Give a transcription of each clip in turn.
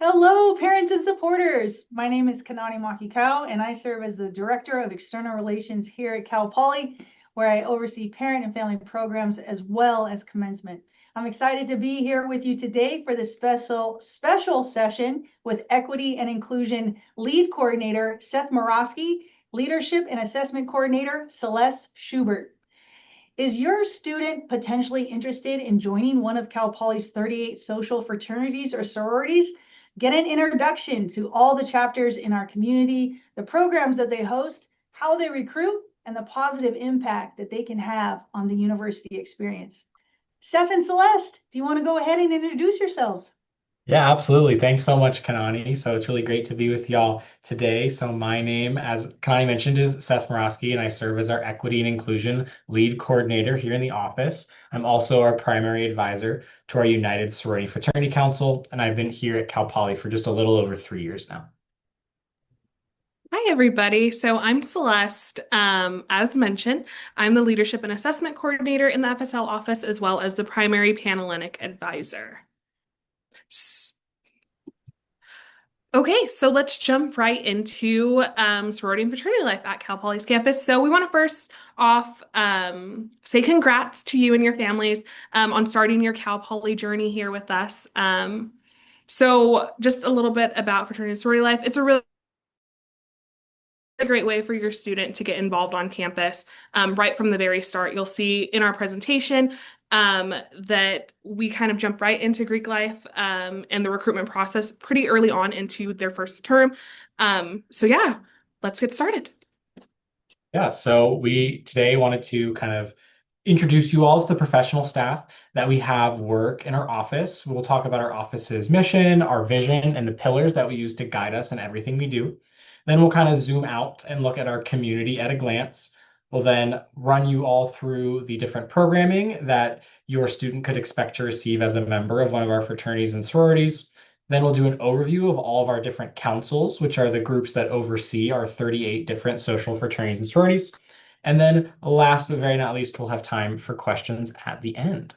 Hello, parents and supporters. My name is Kanani Makikau, and I serve as the Director of External Relations here at Cal Poly, where I oversee parent and family programs as well as commencement. I'm excited to be here with you today for this special session with Equity and Inclusion Lead Coordinator Seth Murawsky, Leadership and Assessment Coordinator Celeste Schubert. Is your student potentially interested in joining one of Cal Poly's 38 social fraternities or sororities? Get an introduction to all the chapters in our community, the programs that they host, how they recruit, and the positive impact that they can have on the university experience. Seth and Celeste, do you want to go ahead and introduce yourselves? Yeah, absolutely. Thanks so much, Kanani. So it's really great to be with y'all today. So my name, as Kanani mentioned, is Seth Murawsky, and I serve as our Equity and Inclusion Lead Coordinator here in the office. I'm also our primary advisor to our United Sorority Fraternity Council, and I've been here at Cal Poly for just a little over 3 years now. Hi, everybody. So I'm Celeste. As mentioned, I'm the Leadership and Assessment Coordinator in the FSL office, as well as the primary Panhellenic Advisor. S- Okay, so let's jump right into sorority and fraternity life at Cal Poly's campus. So we want to first off say congrats to you and your families on starting your Cal Poly journey here with us. So just a little bit about fraternity and sorority life. It's a great way for your student to get involved on campus right from the very start. You'll see in our presentation that we kind of jump right into Greek life and the recruitment process pretty early on into their first term. So yeah, let's get started. Yeah, so we today wanted to kind of introduce you all to the professional staff that we have work in our office. We'll talk about our office's mission, our vision, and the pillars that we use to guide us in everything we do. Then we'll kind of zoom out and look at our community at a glance. We'll then run you all through the different programming that your student could expect to receive as a member of one of our fraternities and sororities. Then we'll do an overview of all of our different councils, which are the groups that oversee our 38 different social fraternities and sororities. And then last but very not least, we'll have time for questions at the end.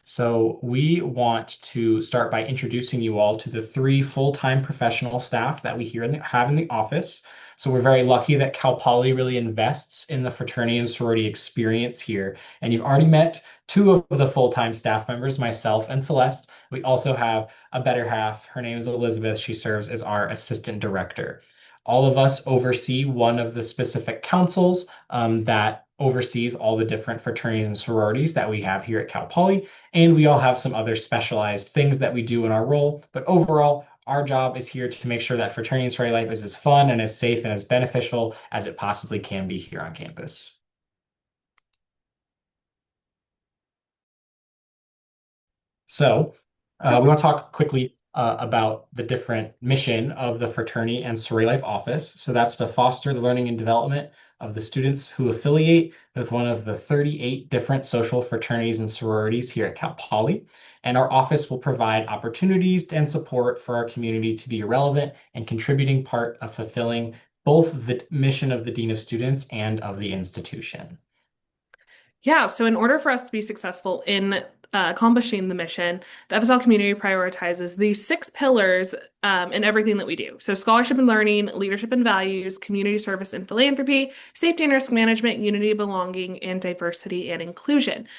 So we want to start by introducing you all to the three full-time professional staff that we have in the office. So we're very lucky that Cal Poly really invests in the fraternity and sorority experience here. And you've already met two of the full-time staff members, myself and Celeste. We also have a better half. Her name is Elizabeth. She serves as our assistant director. All of us oversee one of the specific councils that oversees all the different fraternities and sororities that we have here at Cal Poly. And we all have some other specialized things that we do in our role. But overall, our job is here to make sure that fraternity and sorority life is as fun and as safe and as beneficial as it possibly can be here on campus. So we want to talk quickly about the different mission of the Fraternity and Sorority Life Office. So that's to foster the learning and development of the students who affiliate with one of the 38 different social fraternities and sororities here at Cal Poly. And our office will provide opportunities and support for our community to be a relevant and contributing part of fulfilling both the mission of the Dean of Students and of the institution. Yeah, so in order for us to be successful in accomplishing the mission, the FSL community prioritizes these six pillars in everything that we do. So scholarship and learning, leadership and values, community service and philanthropy, safety and risk management, unity, belonging, and diversity and inclusion.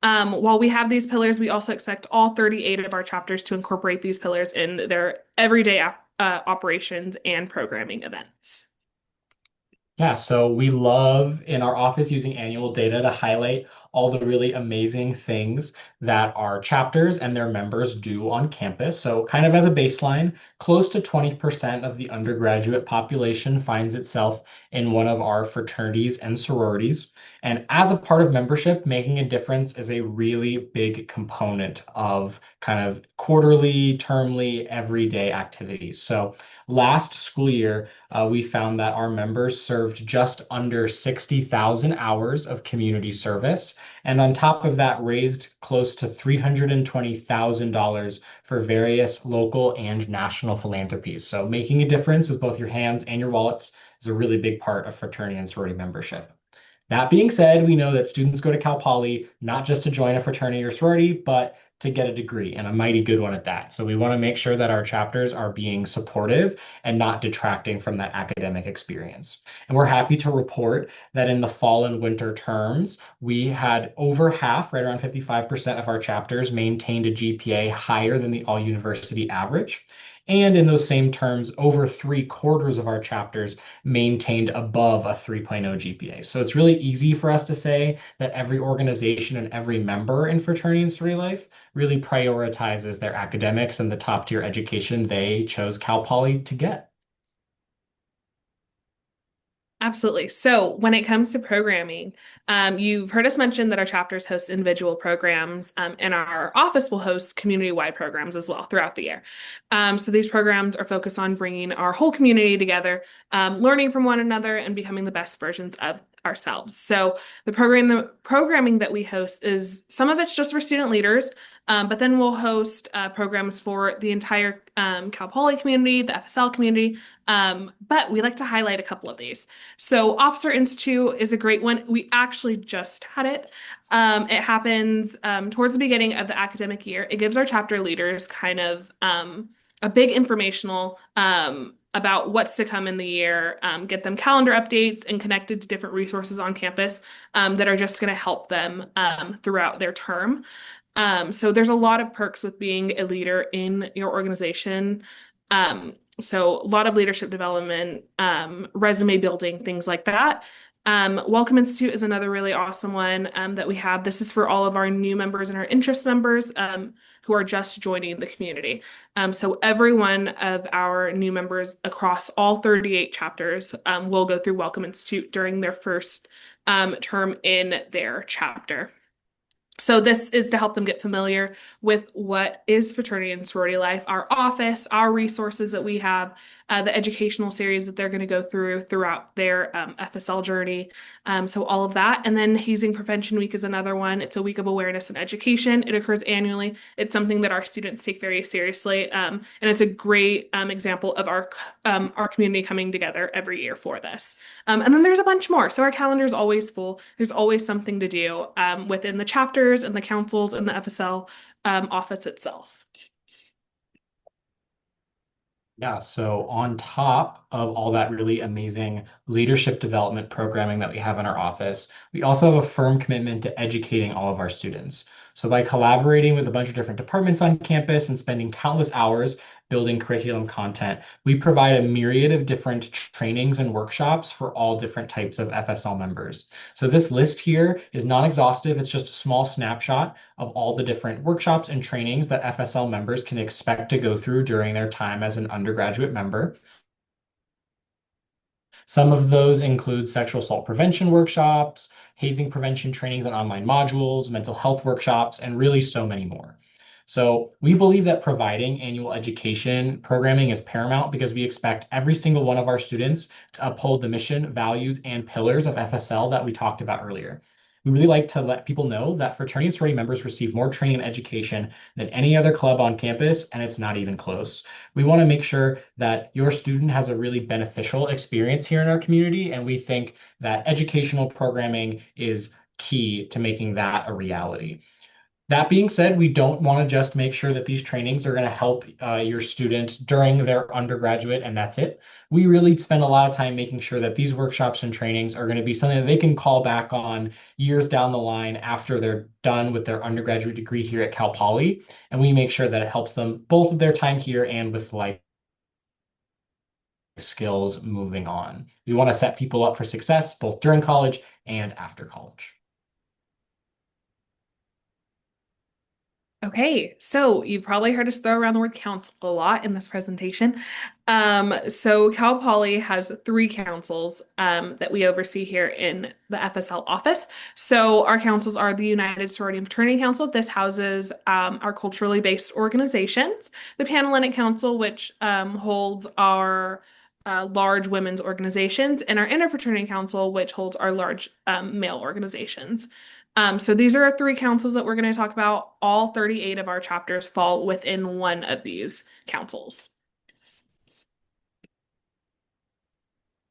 While we have these pillars, we also expect all 38 of our chapters to incorporate these pillars in their everyday operations and programming events. Yeah, so we love in our office using annual data to highlight all the really amazing things that our chapters and their members do on campus. So, kind of as a baseline, close to 20% of the undergraduate population finds itself in one of our fraternities and sororities. And as a part of membership, making a difference is a really big component of kind of quarterly, termly, everyday activities. So, last school year, we found that our members served just under 60,000 hours of community service. And on top of that, raised close to $320,000 for various local and national philanthropies. So making a difference with both your hands and your wallets is a really big part of fraternity and sorority membership. That being said, we know that students go to Cal Poly not just to join a fraternity or sorority, but to get a degree, and a mighty good one at that. So we want to make sure that our chapters are being supportive and not detracting from that academic experience. And we're happy to report that in the fall and winter terms, we had over half, right around 55% of our chapters maintained a GPA higher than the all university average. And in those same terms, over 3/4 of our chapters maintained above a 3.0 GPA. So it's really easy for us to say that every organization and every member in fraternity and sorority life really prioritizes their academics and the top tier education they chose Cal Poly to get. Absolutely. So when it comes to programming, you've heard us mention that our chapters host individual programs, and our office will host community-wide programs as well throughout the year. So these programs are focused on bringing our whole community together, learning from one another, and becoming the best versions of ourselves. So the programming that we host is some of it's just for student leaders, but then we'll host programs for the entire Cal Poly community, the FSL community. But we like to highlight a couple of these. So Officer Institute is a great one. We actually just had it. It happens towards the beginning of the academic year. It gives our chapter leaders kind of a big informational about what's to come in the year, get them calendar updates and connected to different resources on campus that are just going to help them throughout their term. So there's a lot of perks with being a leader in your organization. So a lot of leadership development, resume building, things like that. Welcome Institute is another really awesome one that we have. This is for all of our new members and our interest members who are just joining the community. So every one of our new members across all 38 chapters will go through Welcome Institute during their first term in their chapter. So this is to help them get familiar with what is fraternity and sorority life, our office, our resources that we have, the educational series that they're going to go through throughout their FSL journey. So all of that. And then Hazing Prevention Week is another one. It's a week of awareness and education. It occurs annually. It's something that our students take very seriously. And it's a great example of our community coming together every year for this. And then there's a bunch more. So our calendar is always full. There's always something to do within the chapters and the councils and the FSL office itself. Yeah, so on top of all that really amazing leadership development programming that we have in our office, we also have a firm commitment to educating all of our students. So by collaborating with a bunch of different departments on campus and spending countless hours building curriculum content, we provide a myriad of different trainings and workshops for all different types of FSL members. So this list here is non-exhaustive. It's just a small snapshot of all the different workshops and trainings that FSL members can expect to go through during their time as an undergraduate member. Some of those include sexual assault prevention workshops, hazing prevention trainings and online modules, mental health workshops, and really so many more. So we believe that providing annual education programming is paramount because we expect every single one of our students to uphold the mission, values, and pillars of FSL that we talked about earlier. We really like to let people know that fraternity and sorority members receive more training and education than any other club on campus, and it's not even close. We want to make sure that your student has a really beneficial experience here in our community, and we think that educational programming is key to making that a reality. That being said, we don't want to just make sure that these trainings are going to help your students during their undergraduate and that's it. We really spend a lot of time making sure that these workshops and trainings are going to be something that they can call back on years down the line after they're done with their undergraduate degree here at Cal Poly. And we make sure that it helps them both with their time here and with life skills moving on. We want to set people up for success both during college and after college. Okay, so you've probably heard us throw around the word council a lot in this presentation. So Cal Poly has three councils that we oversee here in the FSL office. So our councils are the United Sorority and Fraternity Council. This houses our culturally based organizations. The Panhellenic Council, which holds our large women's organizations, and our Interfraternity Council, which holds our large male organizations. So these are our three councils that we're going to talk about. All 38 of our chapters fall within one of these councils.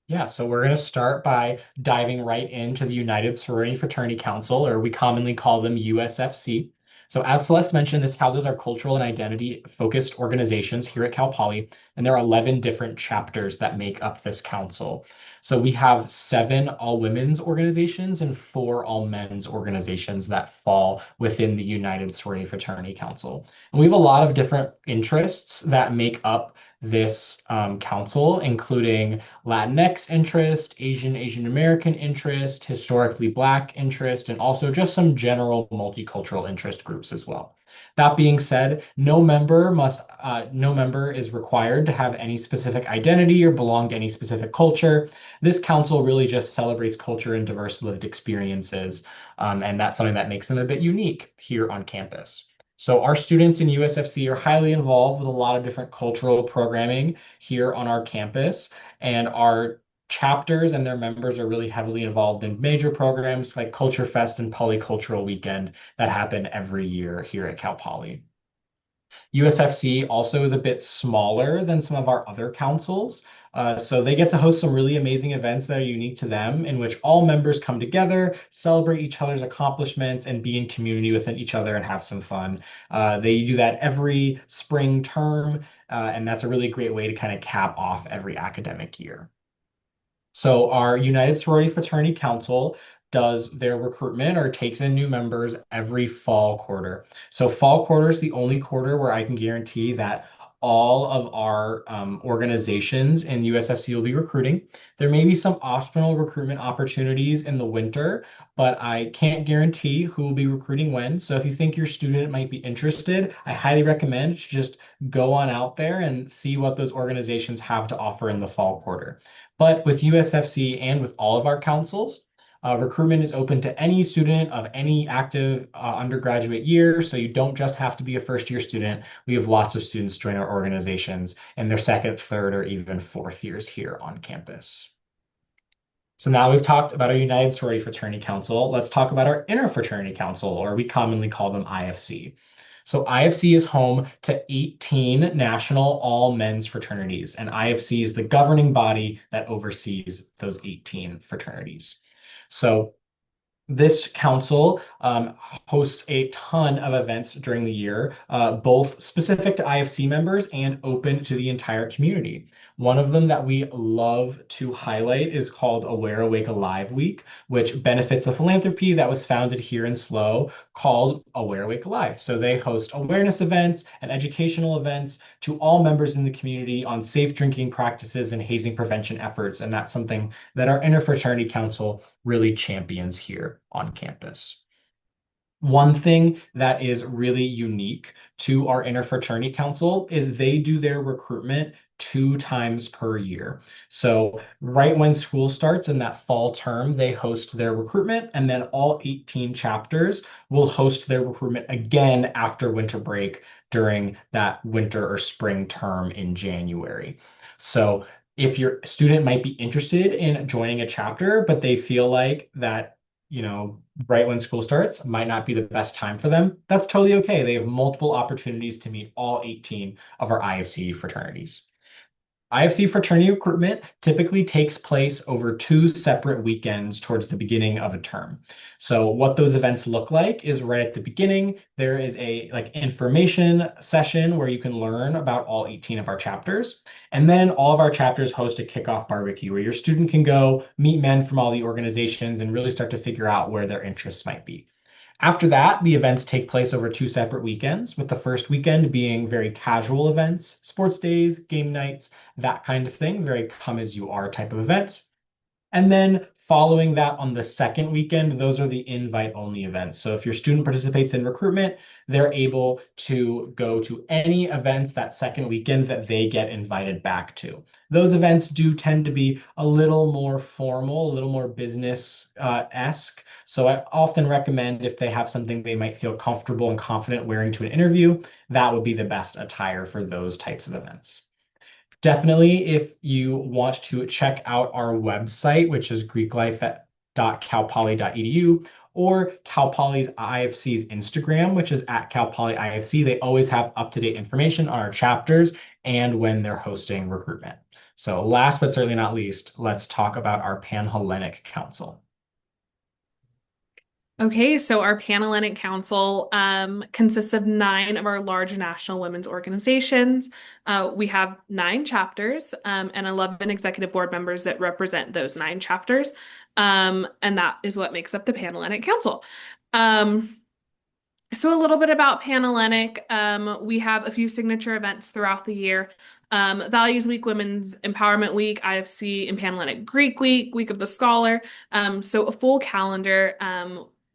Yeah, so we're going to start by diving right into the United Sorority and Fraternity Council, or we commonly call them USFC. So as Celeste mentioned, this houses our cultural and identity focused organizations here at Cal Poly, and there are 11 different chapters that make up this council. So we have 7 all women's organizations and 4 all men's organizations that fall within the United Sorority Fraternity Council. And we have a lot of different interests that make up this council, including Latinx interest, Asian American interest, historically Black interest, and also just some general multicultural interest groups as well. That being said, no member is required to have any specific identity or belong to any specific culture. This council really just celebrates culture and diverse lived experiences, and that's something that makes them a bit unique here on campus. So our students in USFC are highly involved with a lot of different cultural programming here on our campus, and our chapters and their members are really heavily involved in major programs like Culture Fest and Polycultural Weekend that happen every year here at Cal Poly. USFC also is a bit smaller than some of our other councils. So they get to host some really amazing events that are unique to them, in which all members come together, celebrate each other's accomplishments, and be in community with each other and have some fun. They do that every spring term, and that's a really great way to kind of cap off every academic year. So our United Sorority Fraternity Council does their recruitment or takes in new members every fall quarter. So fall quarter is the only quarter where I can guarantee that all of our organizations in USFC will be recruiting. There may be some optional recruitment opportunities in the winter, but I can't guarantee who will be recruiting when. So if you think your student might be interested, I highly recommend to just go on out there and see what those organizations have to offer in the fall quarter. But with USFC and with all of our councils, recruitment is open to any student of any active undergraduate year. So you don't just have to be a first-year student. We have lots of students join our organizations in their second, third, or even fourth years here on campus. So now we've talked about our United Sorority Fraternity Council. Let's talk about our Interfraternity Council, or we commonly call them IFC. So IFC is home to 18 national all men's fraternities, and IFC is the governing body that oversees those 18 fraternities. So this council hosts a ton of events during the year, both specific to IFC members and open to the entire community. One of them that we love to highlight is called Aware, Awake, Alive Week, which benefits a philanthropy that was founded here in SLO called Aware, Awake, Alive. So they host awareness events and educational events to all members in the community on safe drinking practices and hazing prevention efforts. And that's something that our Interfraternity Council really champions here on campus. One thing that is really unique to our Interfraternity Council is they do their recruitment 2 times per year. So right when school starts in that fall term, they host their recruitment, and then all 18 chapters will host their recruitment again after winter break during that winter or spring term in January. So if your student might be interested in joining a chapter, but they feel like that, right when school starts might not be the best time for them, that's totally okay. They have multiple opportunities to meet all 18 of our IFC fraternities. IFC fraternity recruitment typically takes place over 2 separate weekends towards the beginning of a term. So what those events look like is right at the beginning, there is a information session where you can learn about all 18 of our chapters. And then all of our chapters host a kickoff barbecue where your student can go meet men from all the organizations and really start to figure out where their interests might be. After that, the events take place over 2 separate weekends, with the first weekend being very casual events, sports days, game nights, that kind of thing, very come as you are type of events. And then following that on the second weekend, those are the invite-only events. So if your student participates in recruitment, they're able to go to any events that second weekend that they get invited back to. Those events do tend to be a little more formal, a little more business-esque. So I often recommend if they have something they might feel comfortable and confident wearing to an interview, that would be the best attire for those types of events. Definitely, if you want to check out our website, which is greeklife.calpoly.edu, or Cal Poly's IFC's Instagram, which is at Cal Poly IFC, they always have up-to-date information on our chapters and when they're hosting recruitment. So last but certainly not least, let's talk about our Pan-Hellenic Council. Okay, so our Panhellenic Council consists of 9 of our large national women's organizations. We have 9 chapters and 11 executive board members that represent those 9 chapters. And that is what makes up the Panhellenic Council. Um, so a little bit about Panhellenic. We have a few signature events throughout the year. Values Week, Women's Empowerment Week, IFC and Panhellenic Greek Week, Week of the Scholar. So a full calendar.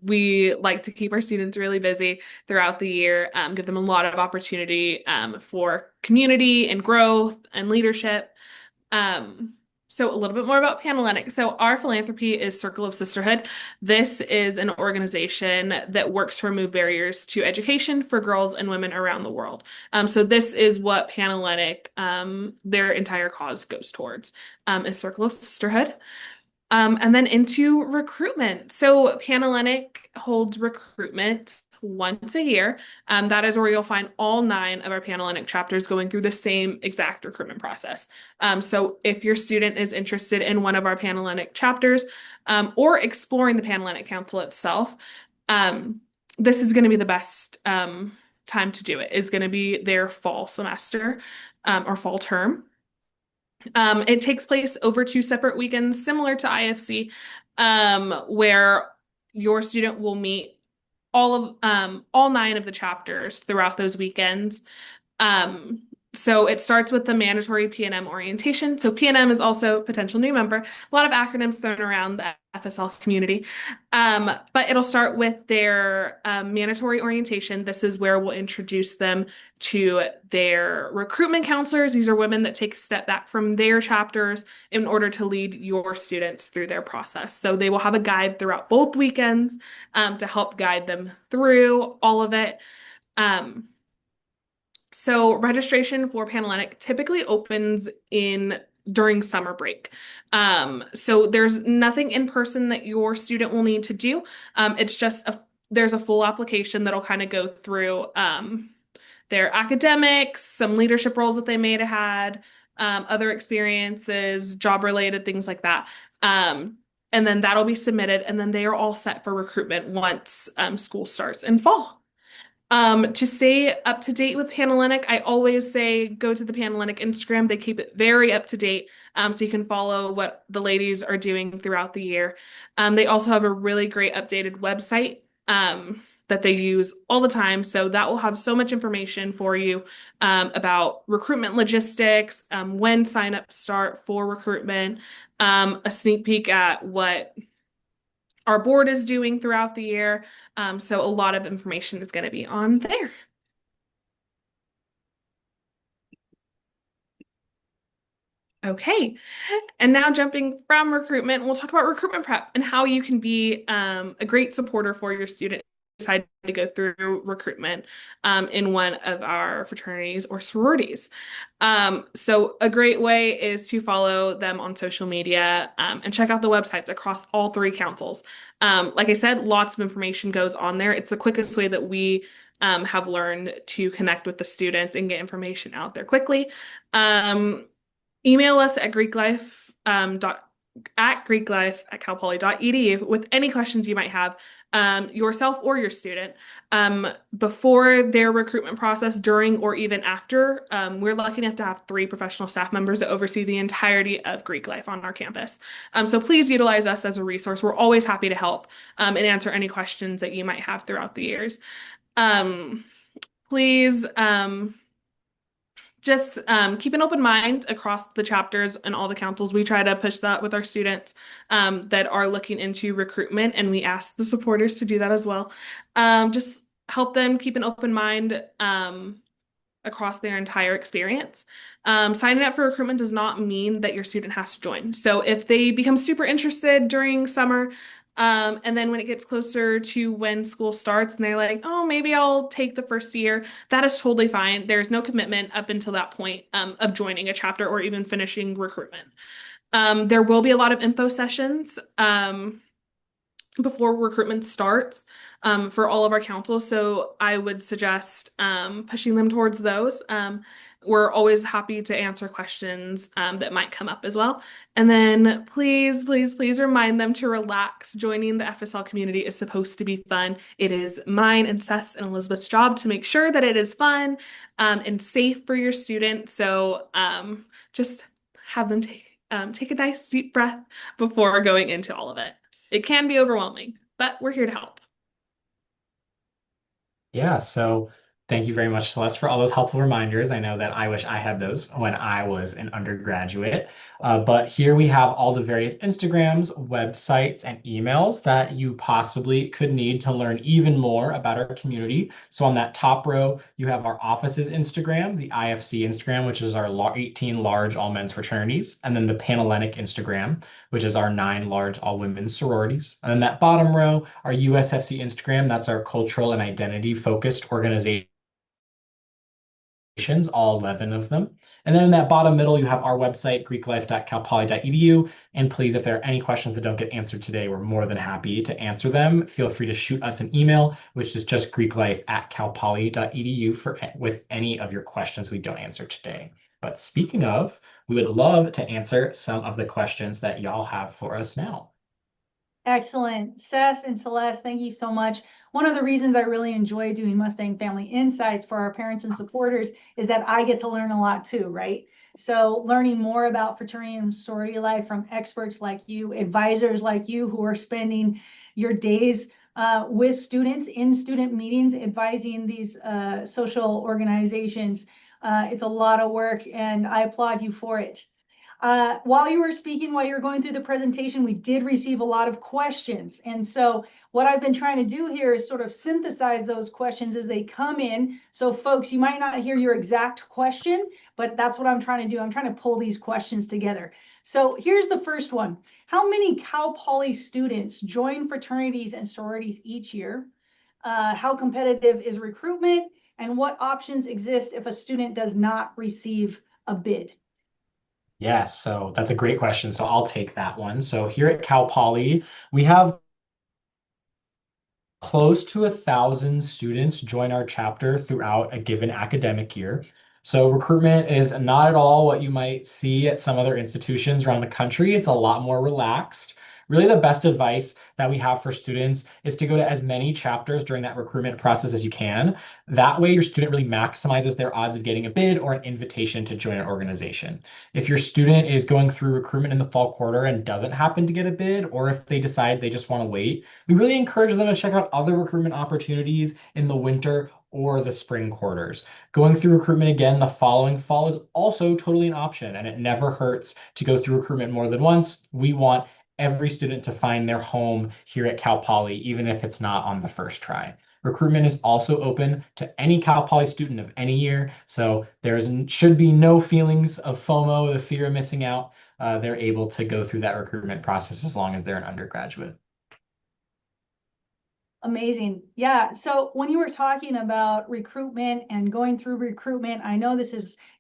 We like to keep our students really busy throughout the year, give them a lot of opportunity for community and growth and leadership. Um, so a little bit more about Panhellenic. So our philanthropy is Circle of Sisterhood. This is an organization that works to remove barriers to education for girls and women around the world. So this is what Panhellenic, their entire cause goes towards, is Circle of Sisterhood. And then into recruitment. So Panhellenic holds recruitment once a year. That is where you'll find all 9 of our Panhellenic chapters going through the same exact recruitment process. So if your student is interested in one of our Panhellenic chapters or exploring the Panhellenic Council itself, this is going to be the best time to do it. Is going to be their fall semester or fall term. It takes place over 2 separate weekends, similar to IFC, where your student will meet all 9 of the chapters throughout those weekends. So it starts with the mandatory P&M orientation. So P&M is also potential new member. A lot of acronyms thrown around the FSL community. But it'll start with their mandatory orientation. This is where we'll introduce them to their recruitment counselors. These are women that take a step back from their chapters in order to lead your students through their process. So they will have a guide throughout both weekends to help guide them through all of it. So registration for Panhellenic typically opens during summer break. So there's nothing in person that your student will need to do. It's just there's a full application that'll kind of go through their academics, some leadership roles that they may have had, other experiences, job related, things like that. And then that'll be submitted, and then they are all set for recruitment once school starts in fall. To stay up to date with Panhellenic, I always say go to the Panhellenic Instagram. They keep it very up to date, so you can follow what the ladies are doing throughout the year. They also have a really great updated website that they use all the time. So that will have so much information for you about recruitment logistics, when signups start for recruitment, a sneak peek at what our board is doing throughout the year. So a lot of information is going to be on there. Okay, and now jumping from recruitment, we'll talk about recruitment prep and how you can be a great supporter for your student decide to go through recruitment in one of our fraternities or sororities. So a great way is to follow them on social media and check out the websites across all 3 councils. Like I said, lots of information goes on there. It's the quickest way that we have learned to connect with the students and get information out there quickly. Email us at greeklife@calpoly.edu with any questions you might have, yourself or your student, before their recruitment process, during, or even after. We're lucky enough to have 3 professional staff members that oversee the entirety of Greek life on our campus. So please utilize us as a resource. We're always happy to help and answer any questions that you might have throughout the years. Please just keep an open mind across the chapters and all the councils. We try to push that with our students that are looking into recruitment, and we ask the supporters to do that as well. Just help them keep an open mind across their entire experience. Signing up for recruitment does not mean that your student has to join. So if they become super interested during summer, and then when it gets closer to when school starts and they're like, oh, maybe I'll take the first year, that is totally fine. There's no commitment up until that point of joining a chapter or even finishing recruitment. There will be a lot of info sessions before recruitment starts for all of our councils. So I would suggest pushing them towards those. We're always happy to answer questions that might come up as well. And then please, please, please remind them to relax. Joining the FSL community is supposed to be fun. It is mine and Seth's and Elizabeth's job to make sure that it is fun and safe for your students. So just have them take a nice deep breath before going into all of it. It can be overwhelming, but we're here to help. Yeah, so thank you very much, Celeste, for all those helpful reminders. I know that I wish I had those when I was an undergraduate. But here we have all the various Instagrams, websites, and emails that you possibly could need to learn even more about our community. So on that top row, you have our office's Instagram, the IFC Instagram, which is our 18 large all men's fraternities, and then the Panhellenic Instagram, which is our 9 large all women's sororities. And then that bottom row, our USFC Instagram, that's our cultural and identity focused organizations, all 11 of them. And then in that bottom middle, you have our website, greeklife.calpoly.edu. And please, if there are any questions that don't get answered today, we're more than happy to answer them. Feel free to shoot us an email, which is just greeklife@calpoly.edu with any of your questions we don't answer today. But speaking of, we would love to answer some of the questions that y'all have for us now. Excellent. Seth and Celeste, thank you so much. One of the reasons I really enjoy doing Mustang Family Insights for our parents and supporters is that I get to learn a lot too, right? So learning more about fraternity and sorority life from experts like you, advisors like you who are spending your days with students in student meetings, advising these social organizations. It's a lot of work and I applaud you for it. While you were speaking, while you were going through the presentation, we did receive a lot of questions. And so what I've been trying to do here is sort of synthesize those questions as they come in. So folks, you might not hear your exact question, but that's what I'm trying to do. I'm trying to pull these questions together. So here's the first one. How many Cal Poly students join fraternities and sororities each year? How competitive is recruitment? And what options exist if a student does not receive a bid? Yes, so that's a great question. So I'll take that one. So here at Cal Poly, we have close to 1,000 students join our chapter throughout a given academic year. So recruitment is not at all what you might see at some other institutions around the country. It's a lot more relaxed. Really, the best advice that we have for students is to go to as many chapters during that recruitment process as you can. That way, your student really maximizes their odds of getting a bid or an invitation to join an organization. If your student is going through recruitment in the fall quarter and doesn't happen to get a bid, or if they decide they just want to wait, we really encourage them to check out other recruitment opportunities in the winter or the spring quarters. Going through recruitment again the following fall is also totally an option, and it never hurts to go through recruitment more than once. We want every student to find their home here at Cal Poly, even if it's not on the first try. Recruitment is also open to any Cal Poly student of any year, so should be no feelings of FOMO, the fear of missing out. They're able to go through that recruitment process as long as they're an undergraduate. Amazing. Yeah. So when you were talking about recruitment and going through recruitment, I know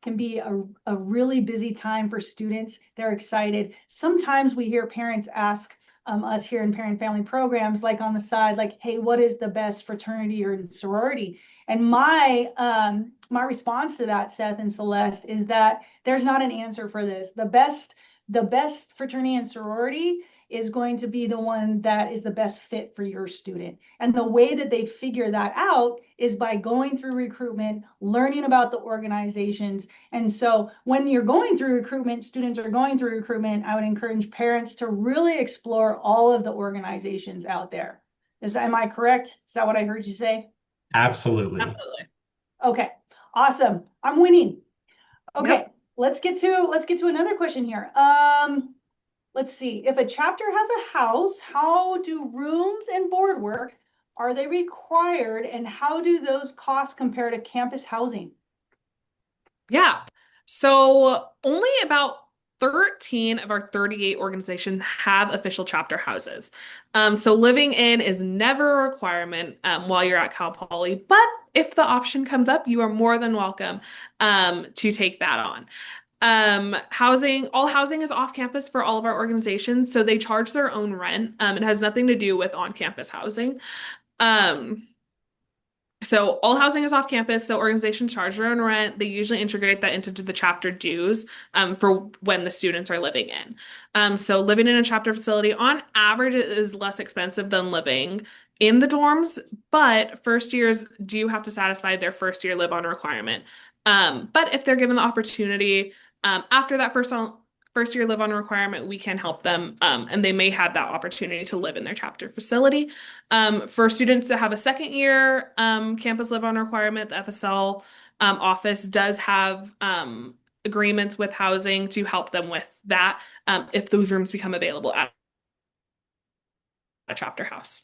can be a really busy time for students. They're excited. Sometimes we hear parents ask us here in parent family programs, like on the side, like, hey, what is the best fraternity or sorority? And my response to that, Seth and Celeste, is that there's not an answer for this. The best fraternity and sorority is going to be the one that is the best fit for your student. And the way that they figure that out is by going through recruitment, learning about the organizations. And so when you're going through recruitment, students are going through recruitment, I would encourage parents to really explore all of the organizations out there. Am I correct? Is that what I heard you say? Absolutely. Absolutely. Okay, awesome. I'm winning. Okay, Yep. let's get to another question here. Let's see. If a chapter has a house, how do rooms and board work? Are they required? And how do those costs compare to campus housing? Yeah. So only about 13 of our 38 organizations have official chapter houses. So living in is never a requirement while you're at Cal Poly, but if the option comes up, you are more than welcome to take that on. All housing is off campus for all of our organizations, so they charge their own rent. It has nothing to do with on-campus housing. Um, So all housing is off campus, so organizations charge their own rent. They usually integrate that into the chapter dues for when the students are living in. So living in a chapter facility on average is less expensive than living in the dorms, but first years do have to satisfy their first year live on requirement. But if they're given the opportunity after that first year live on requirement, we can help them, and they may have that opportunity to live in their chapter facility. For students that have a second year campus live on requirement, the FSL office does have agreements with housing to help them with that if those rooms become available at a chapter house.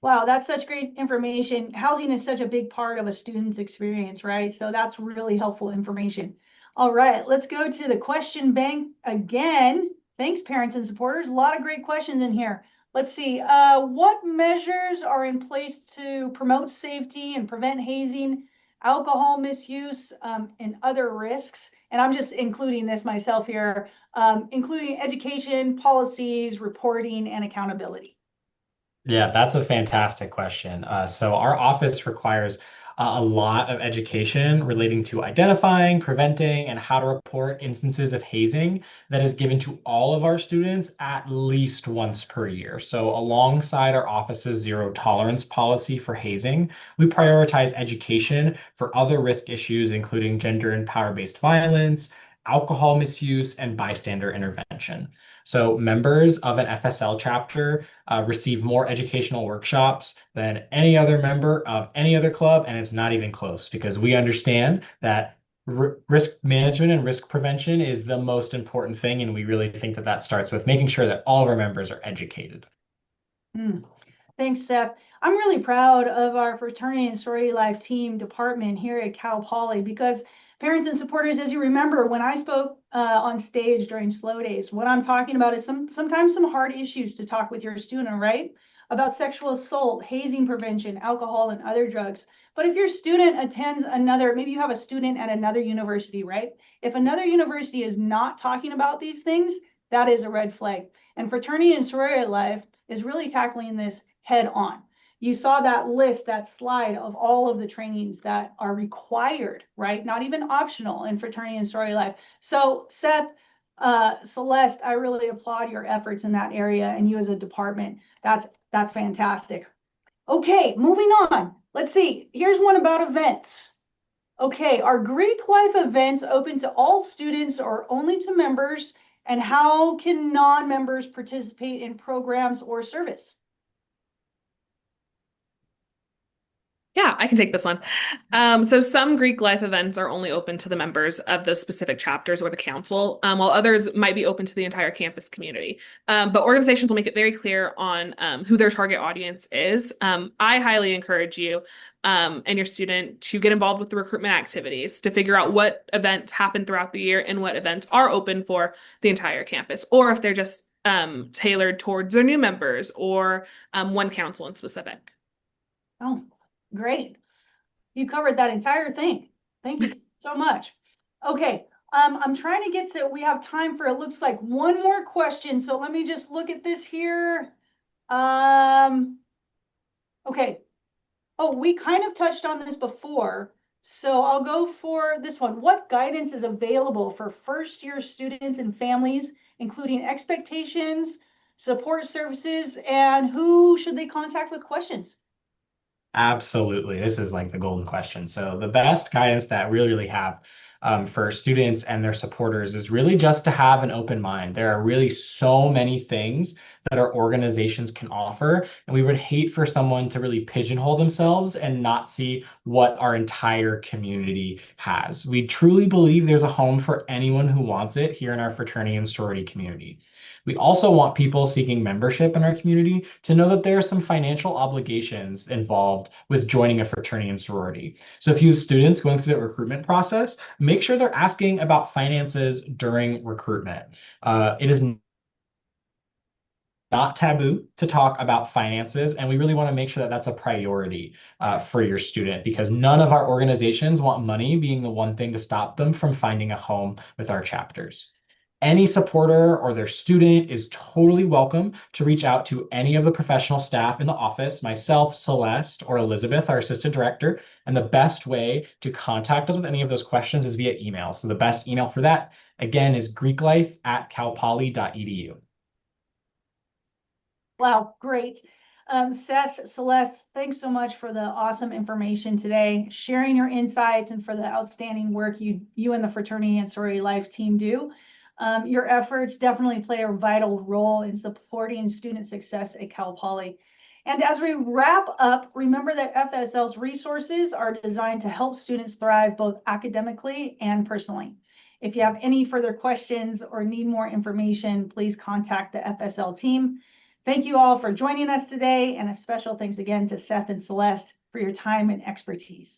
Wow, that's such great information. Housing is such a big part of a student's experience, right? So that's really helpful information. All right, let's go to the question bank again. Thanks, parents and supporters. A lot of great questions in here. Let's see. What measures are in place to promote safety and prevent hazing, alcohol misuse, and other risks? And I'm just including this myself here, including education, policies, reporting, and accountability. Yeah, that's a fantastic question. So our office requires a lot of education relating to identifying, preventing, and how to report instances of hazing that is given to all of our students at least once per year. So alongside our office's zero tolerance policy for hazing, we prioritize education for other risk issues, including gender and power-based violence, alcohol misuse, and bystander intervention. So members of an FSL chapter receive more educational workshops than any other member of any other club, and it's not even close because we understand that risk management and risk prevention is the most important thing, and we really think that that starts with making sure that all of our members are educated. Thanks, Seth. I'm really proud of our fraternity and sorority life team department here at Cal Poly because parents and supporters, as you remember, when I spoke on stage during Slow Days, what I'm talking about is sometimes some hard issues to talk with your student, right? About sexual assault, hazing prevention, alcohol, and other drugs. But if your student attends maybe you have a student at another university, right? If another university is not talking about these things, that is a red flag. And fraternity and sorority life is really tackling this head on. You saw that list, that slide of all of the trainings that are required, right? Not even optional in fraternity and sorority life. So Seth, Celeste, I really applaud your efforts in that area and you as a department. That's fantastic. Okay, moving on. Let's see. Here's one about events. Okay, are Greek life events open to all students or only to members? And how can non-members participate in programs or service? Yeah, I can take this one. So some Greek life events are only open to the members of those specific chapters or the council, while others might be open to the entire campus community. But organizations will make it very clear on who their target audience is. I highly encourage you and your student to get involved with the recruitment activities to figure out what events happen throughout the year and what events are open for the entire campus, or if they're just tailored towards their new members or one council in specific. Oh, great. You covered that entire thing. Thank you so much. Okay, I'm trying to get to, we have time for, it looks like one more question. So let me just look at this here. Okay. Oh, we kind of touched on this before. So I'll go for this one. What guidance is available for first year students and families, including expectations, support services, and who should they contact with questions? Absolutely. This is like the golden question. So the best guidance that we really have for students and their supporters is really just to have an open mind. There are really so many things that our organizations can offer, and we would hate for someone to really pigeonhole themselves and not see what our entire community has. We truly believe there's a home for anyone who wants it here in our fraternity and sorority community. We also want people seeking membership in our community to know that there are some financial obligations involved with joining a fraternity and sorority. So if you have students going through the recruitment process, make sure they're asking about finances during recruitment. It is not taboo to talk about finances, and we really want to make sure that that's a priority for your student because none of our organizations want money being the one thing to stop them from finding a home with our chapters. Any supporter or their student is totally welcome to reach out to any of the professional staff in the office, myself, Celeste, or Elizabeth, our assistant director. And the best way to contact us with any of those questions is via email. So the best email for that, again, is greeklife@calpoly.edu. Wow, great. Seth, Celeste, thanks so much for the awesome information today, sharing your insights and for the outstanding work you and the Fraternity and Sorority Life team do. Your efforts definitely play a vital role in supporting student success at Cal Poly. And as we wrap up, remember that FSL's resources are designed to help students thrive both academically and personally. If you have any further questions or need more information, please contact the FSL team. Thank you all for joining us today, and a special thanks again to Seth and Celeste for your time and expertise.